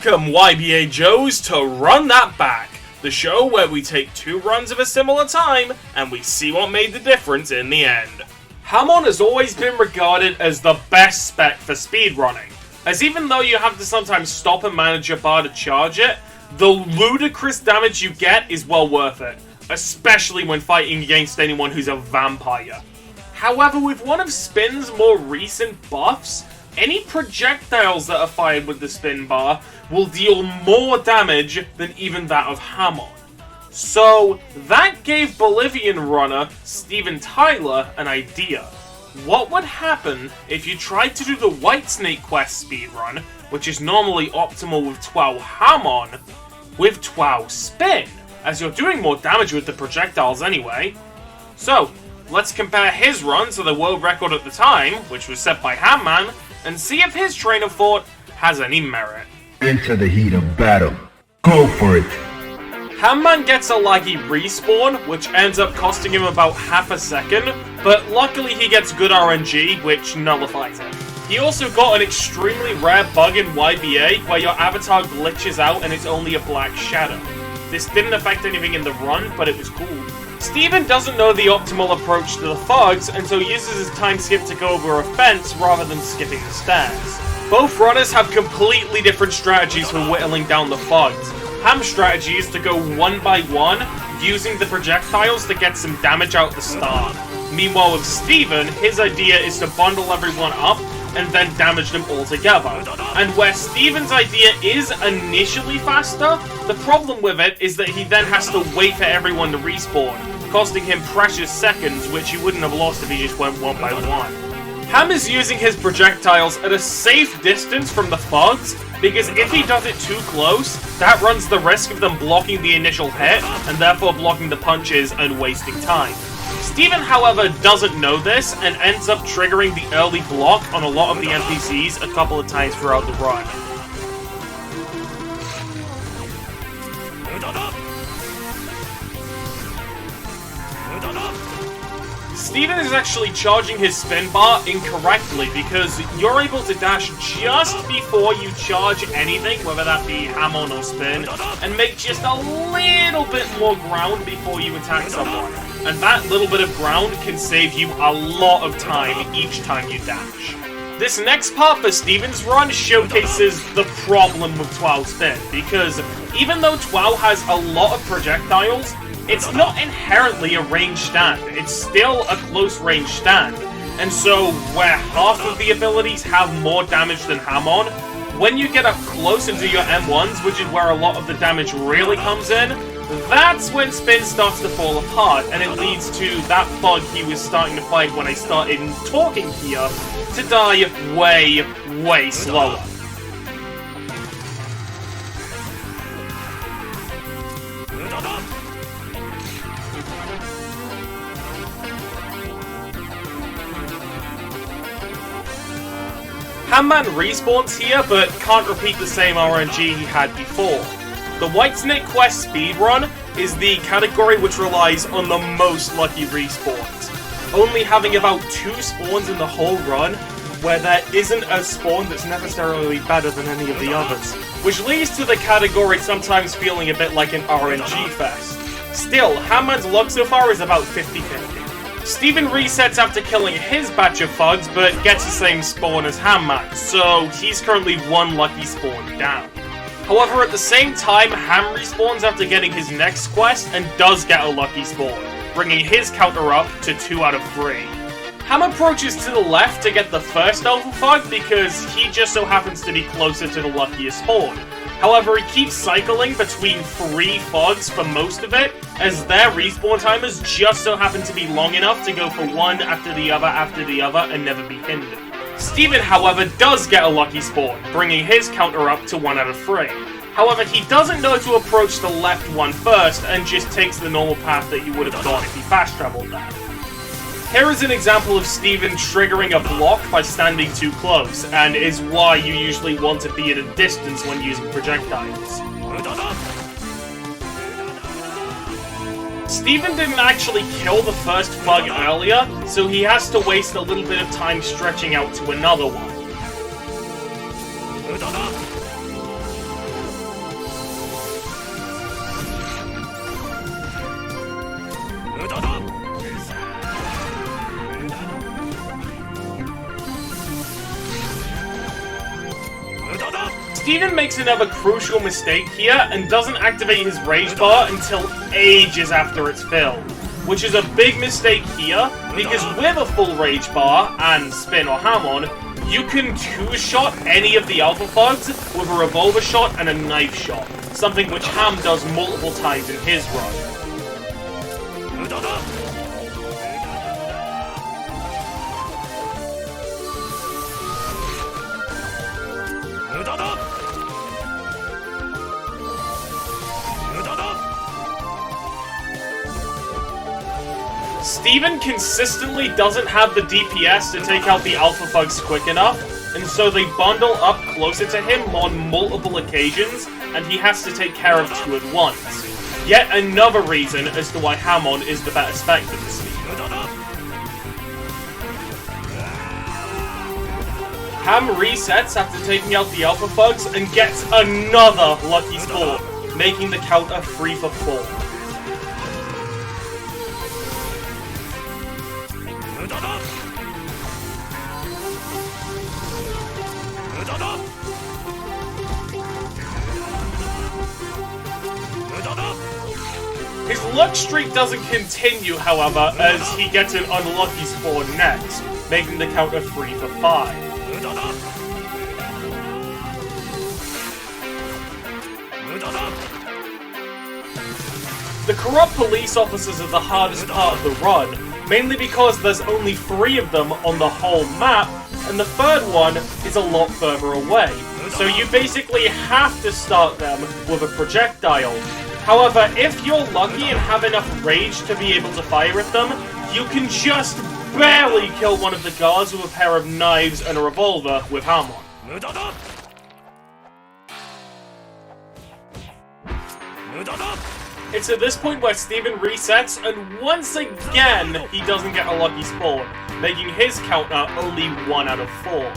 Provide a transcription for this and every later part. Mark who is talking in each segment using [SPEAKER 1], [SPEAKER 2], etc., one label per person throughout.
[SPEAKER 1] Welcome, YBA Joes, to Run That Back, the show where we take two runs of a similar time and we see what made the difference in the end. Hamon has always been regarded as the best spec for speedrunning, as even though you have to sometimes stop and manage your bar to charge it, the ludicrous damage you get is well worth it, especially when fighting against anyone who's a vampire. However, with one of Spin's more recent buffs, any projectiles that are fired with the spin bar will deal more damage than even that of Hamon. So, that gave Bolivian runner Steven Tyler an idea. What would happen if you tried to do the Whitesnake quest speedrun, which is normally optimal with TWAU Hamon, with TWAU Spin, as you're doing more damage with the projectiles anyway? So, let's compare his run to the world record at the time, which was set by Hamm Mann, and see if his train of thought has any merit.
[SPEAKER 2] Into the heat of battle. Go for it.
[SPEAKER 1] Hamm Mann gets a laggy respawn, which ends up costing him about half a second, but luckily he gets good RNG, which nullifies it. He also got an extremely rare bug in YBA, where your avatar glitches out and it's only a black shadow. This didn't affect anything in the run, but it was cool. Steven doesn't know the optimal approach to the thugs, and so uses his time skip to go over a fence rather than skipping the stairs. Both runners have completely different strategies for whittling down the thugs. Hamm's strategy is to go one by one, using the projectiles to get some damage out the start. Meanwhile with Steven, his idea is to bundle everyone up and then damage them all together. And where Steven's idea is initially faster, the problem with it is that he then has to wait for everyone to respawn, costing him precious seconds which he wouldn't have lost if he just went one by one. Hamm is using his projectiles at a safe distance from the thugs, because if he does it too close, that runs the risk of them blocking the initial hit, and therefore blocking the punches and wasting time. Steven, however, doesn't know this, and ends up triggering the early block on a lot of the NPCs a couple of times throughout the run. Steven is actually charging his spin bar incorrectly, because you're able to dash just before you charge anything, whether that be Hamon or Spin, and make just a little bit more ground before you attack someone. And that little bit of ground can save you a lot of time each time you dash. This next part for Steven's run showcases the problem with TWAU Spin, because even though TWAU has a lot of projectiles, it's not inherently a ranged stand, it's still a close range stand. And so, where half of the abilities have more damage than Hamon, when you get up close into your M1s, which is where a lot of the damage really comes in, that's when Spin starts to fall apart, and it leads to that thug he was starting to fight when I started talking here, to die way, way slower. Hamm Mann respawns here, but can't repeat the same RNG he had before. The Whitesnake quest speedrun is the category which relies on the most lucky respawns, only having about 2 spawns in the whole run, where there isn't a spawn that's necessarily better than any of the others, which leads to the category sometimes feeling a bit like an RNG fest. Still, Hamm Mann's luck so far is about 50-50. Steven resets after killing his batch of thugs, but gets the same spawn as Hamm Mann, so he's currently 1 lucky spawn down. However, at the same time, Hamm respawns after getting his next quest and does get a lucky spawn, bringing his counter up to 2 out of 3. Hamm approaches to the left to get the first alpha thug because he just so happens to be closer to the luckiest spawn. However, he keeps cycling between 3 thugs for most of it, as their respawn timers just so happen to be long enough to go for one after the other and never be hindered. Steven, however, does get a lucky spawn, bringing his counter up to 1 out of 3. However, he doesn't know to approach the left one first, and just takes the normal path that he would have gone if he fast traveled there. Here is an example of Steven triggering a block by standing too close, and is why you usually want to be at a distance when using projectiles. Steven didn't actually kill the first thug earlier, so he has to waste a little bit of time stretching out to another one. Steven makes another crucial mistake here and doesn't activate his rage bar until ages after it's filled, which is a big mistake here because with a full rage bar and spin or Hamon, you can two-shot any of the alpha thugs with a revolver shot and a knife shot, something which Hamm does multiple times in his run. Steven consistently doesn't have the DPS to take out the alpha thugs quick enough, and so they bundle up closer to him on multiple occasions, and he has to take care of two at once. Yet another reason as to why Hamon is the better spec than Steven. Hamm resets after taking out the alpha thugs and gets another lucky spawn, making the counter 3 for 4. His luck streak doesn't continue, however, as he gets an unlucky spawn next, making the counter 3 for 5. The corrupt police officers are the hardest part of the run, mainly because there's only 3 of them on the whole map, and the third one is a lot further away, so you basically have to start them with a projectile. However, if you're lucky and have enough rage to be able to fire at them, you can just barely kill one of the guards with a pair of knives and a revolver with Hamm Mann. It's at this point where Steven resets, and once again, he doesn't get a lucky spawn, making his counter only 1 out of 4.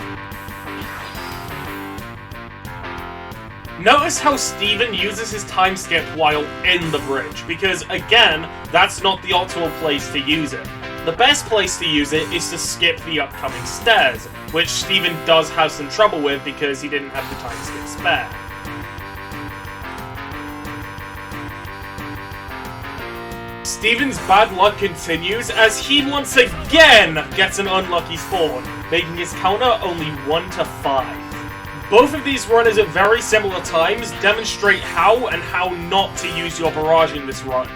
[SPEAKER 1] Notice how Steven uses his time skip while in the bridge, because again, that's not the optimal place to use it. The best place to use it is to skip the upcoming stairs, which Steven does have some trouble with because he didn't have the time skip spare. Steven's bad luck continues as he once again gets an unlucky spawn, making his counter only 1 to 5. Both of these runners at very similar times demonstrate how and how not to use your barrage in this run.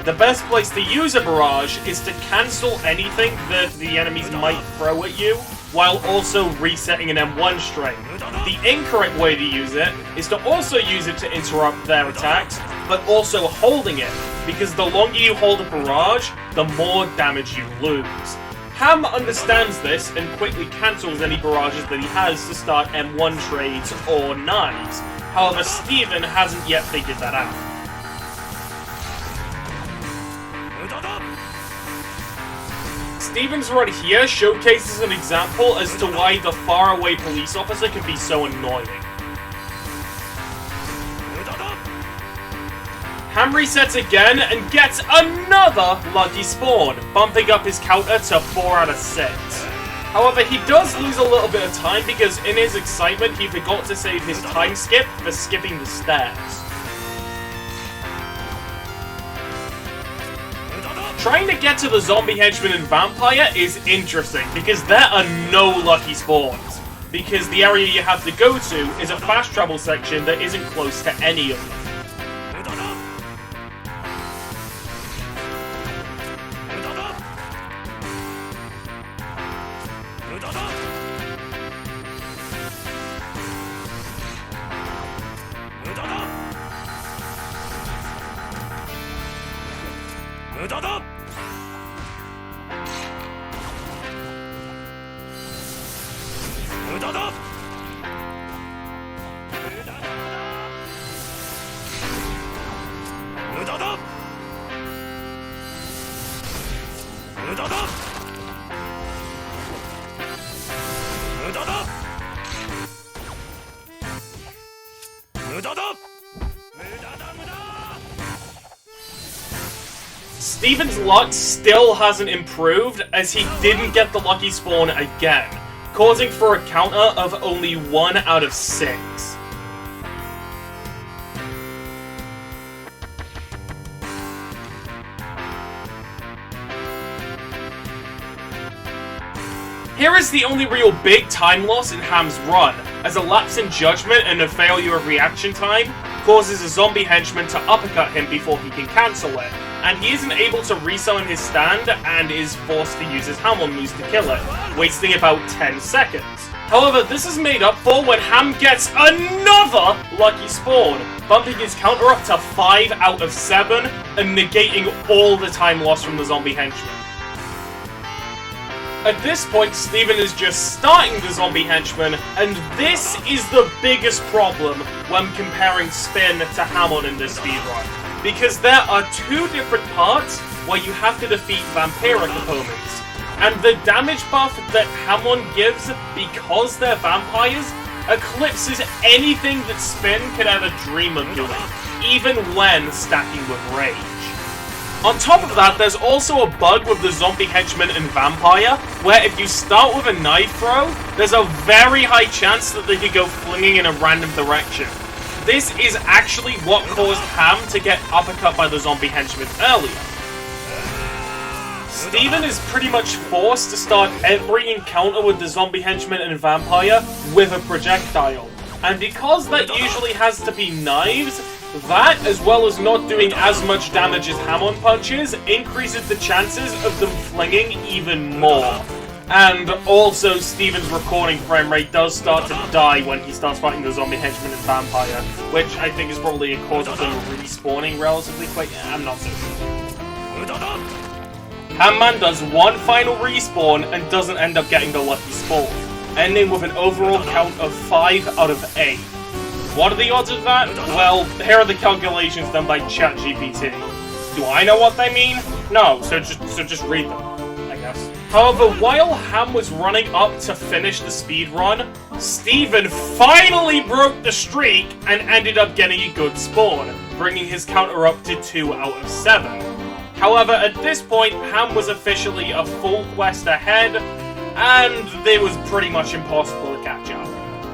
[SPEAKER 1] The best place to use a barrage is to cancel anything that the enemies might throw at you, while also resetting an M1 string. The incorrect way to use it is to also use it to interrupt their attacks, but also holding it, because the longer you hold a barrage, the more damage you lose. Hamm understands this and quickly cancels any barrages that he has to start M1 trades or knives. However, Steven hasn't yet figured that out. Steven's run here showcases an example as to why the faraway police officer can be so annoying. Hamm resets again and gets another lucky spawn, bumping up his counter to 4 out of 6. However, he does lose a little bit of time because in his excitement he forgot to save his time skip for skipping the stairs. Trying to get to the zombie henchman and vampire is interesting because there are no lucky spawns, because the area you have to go to is a fast travel section that isn't close to any of them. Steven's luck still hasn't improved as he didn't get the lucky spawn again, causing for a counter of only 1 out of 6. Here is the only real big time loss in Hamm's run, as a lapse in judgment and a failure of reaction time causes a zombie henchman to uppercut him before he can cancel it, and he isn't able to resummon his stand and is forced to use his Hamm Mann moves to kill it, wasting about 10 seconds. However, this is made up for when Hamm gets another lucky spawn, bumping his counter up to 5 out of 7 and negating all the time lost from the zombie henchman. At this point, Steven is just starting the zombie henchman, and this is the biggest problem when comparing Spin to Hamon in this speedrun, because there are 2 different parts where you have to defeat vampiric opponents, and the damage buff that Hamon gives because they're vampires eclipses anything that Spin could ever dream of doing, even when stacking with rage. On top of that, there's also a bug with the zombie henchman and vampire, where if you start with a knife throw, there's a very high chance that they could go flinging in a random direction. This is actually what caused Hamm to get uppercut by the zombie henchman earlier. Steven is pretty much forced to start every encounter with the zombie henchman and vampire with a projectile, and because that usually has to be knives, that, as well as not doing as much damage as Hamon punches, increases the chances of them flinging even more. And also, Steven's recording frame rate does start to die when he starts fighting the zombie henchman and vampire, which I think is probably a cause of them respawning relatively quick. I'm not so sure. Hamm Mann does one final respawn and doesn't end up getting the lucky spawn, ending with an overall count of 5 out of 8. What are the odds of that? Well, here are the calculations done by ChatGPT. Do I know what they mean? No, so just read them, I guess. However, while Hamm was running up to finish the speedrun, Steven finally broke the streak and ended up getting a good spawn, bringing his counter up to 2 out of 7. However, at this point, Hamm was officially a full quest ahead, and it was pretty much impossible to catch up.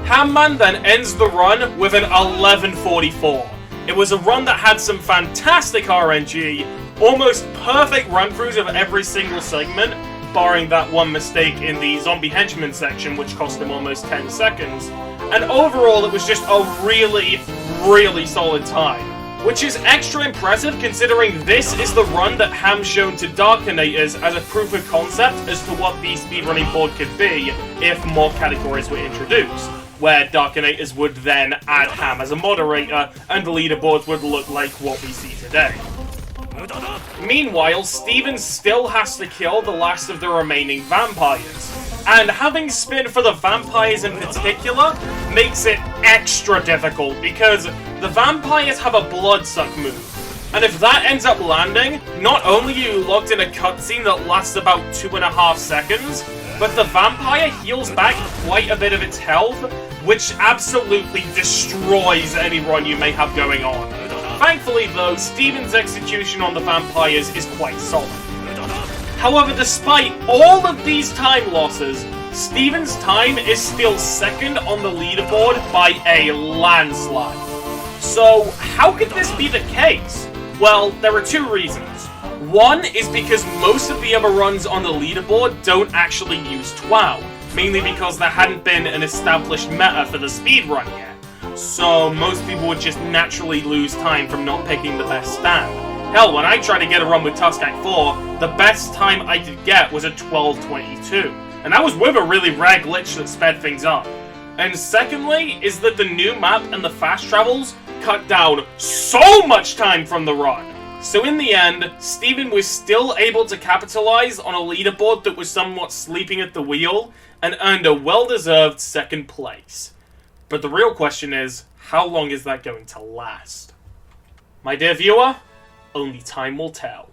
[SPEAKER 1] Hamm Mann then ends the run with an 11:44. It was a run that had some fantastic RNG, almost perfect run-throughs of every single segment, barring that one mistake in the zombie henchman section which cost him almost 10 seconds, and overall it was just a really, really solid time. Which is extra impressive considering this is the run that Hamm's shown to Darkinators as a proof of concept as to what the speedrunning board could be if more categories were introduced, where Darkinators would then add Hamm as a moderator, and the leaderboards would look like what we see today. Meanwhile, Steven still has to kill the last of the remaining vampires, and having Spin for the vampires in particular makes it extra difficult because the vampires have a bloodsuck move, and if that ends up landing, not only are you locked in a cutscene that lasts about 2.5 seconds, but the vampire heals back quite a bit of its health, which absolutely destroys any run you may have going on. Thankfully though, Steven's execution on the vampires is quite solid. However, despite all of these time losses, Steven's time is still second on the leaderboard by a landslide. So, how could this be the case? Well, there are 2 reasons. One is because most of the other runs on the leaderboard don't actually use TWAU, mainly because there hadn't been an established meta for the speedrun yet. So most people would just naturally lose time from not picking the best stand. Hell, when I tried to get a run with Tuskak 4, the best time I could get was a 12:22, and that was with a really rare glitch that sped things up. And secondly, is that the new map and the fast travels cut down so much time from the run. So in the end, Steven was still able to capitalize on a leaderboard that was somewhat sleeping at the wheel, and earned a well-deserved 2nd place. But the real question is, how long is that going to last? My dear viewer, only time will tell.